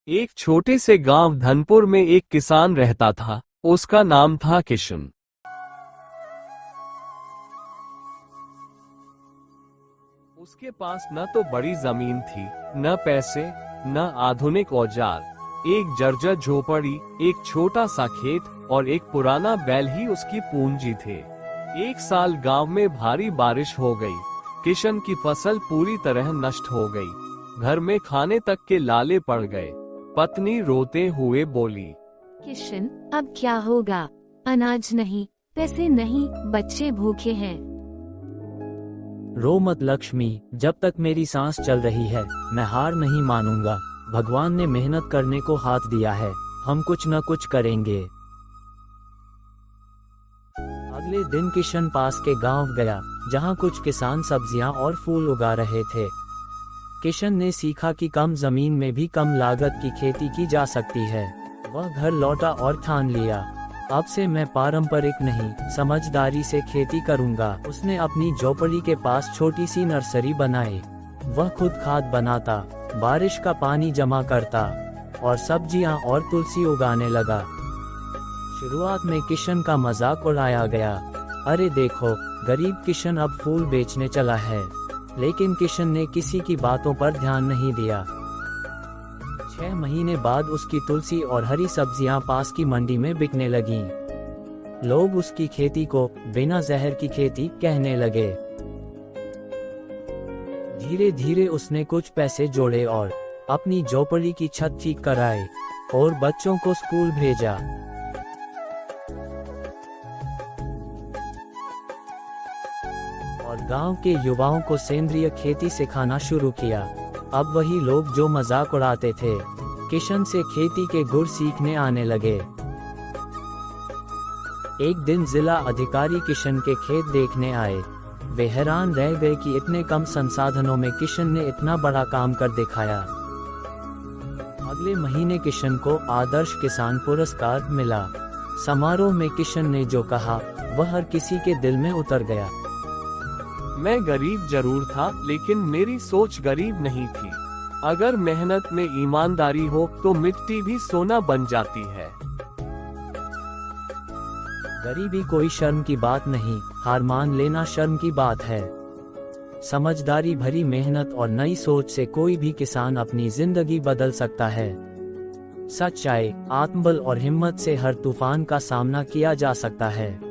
एक छोटे से गांव धनपुर में एक किसान रहता था। उसका नाम था किशन। उसके पास न तो बड़ी जमीन थी, न पैसे, न आधुनिक औजार। एक जर्जर झोपड़ी, एक छोटा सा खेत और एक पुराना बैल ही उसकी पूंजी थे। एक साल गांव में भारी बारिश हो गई। किशन की फसल पूरी तरह नष्ट हो गई। घर में खाने तक के लाले पड़ गए। पत्नी रोते हुए बोली, किशन, अब क्या होगा? अनाज नहीं, पैसे नहीं, बच्चे भूखे हैं। रो मत लक्ष्मी, जब तक मेरी सांस चल रही है मैं हार नहीं मानूंगा। भगवान ने मेहनत करने को हाथ दिया है, हम कुछ न कुछ करेंगे। अगले दिन किशन पास के गांव गया, जहां कुछ किसान सब्जियां और फूल उगा रहे थे। किशन ने सीखा कि कम जमीन में भी कम लागत की खेती की जा सकती है। वह घर लौटा और ठान लिया, अब से मैं पारंपरिक नहीं, समझदारी से खेती करूंगा। उसने अपनी झोपड़ी के पास छोटी सी नर्सरी बनाई। वह खुद खाद बनाता, बारिश का पानी जमा करता और सब्जियां और तुलसी उगाने लगा। शुरुआत में किशन का मजाक उड़ाया गया, अरे देखो, गरीब किशन अब फूल बेचने चला है। लेकिन किशन ने किसी की बातों पर ध्यान नहीं दिया। 6 महीने बाद उसकी तुलसी और हरी सब्जियां पास की मंडी में बिकने लगीं। लोग उसकी खेती को बिना जहर की खेती कहने लगे। धीरे धीरे उसने कुछ पैसे जोड़े और अपनी झोपड़ी की छत ठीक कराई और बच्चों को स्कूल भेजा। और गांव के युवाओं को सेंद्रिय खेती सिखाना शुरू किया। अब वही लोग जो मजाक उड़ाते थे, किशन से खेती के गुर सीखने आने लगे। एक दिन जिला अधिकारी किशन के खेत देखने आए। वे हैरान रह गए कि इतने कम संसाधनों में किशन ने इतना बड़ा काम कर दिखाया। अगले महीने किशन को आदर्श किसान पुरस्कार मिला। समारोह में किशन ने जो कहा वह हर किसी के दिल में उतर गया। मैं गरीब जरूर था, लेकिन मेरी सोच गरीब नहीं थी। अगर मेहनत में ईमानदारी हो तो मिट्टी भी सोना बन जाती है। गरीबी कोई शर्म की बात नहीं, हार मान लेना शर्म की बात है। समझदारी भरी मेहनत और नई सोच से कोई भी किसान अपनी जिंदगी बदल सकता है। सच्चाई, आत्मबल और हिम्मत से हर तूफान का सामना किया जा सकता है।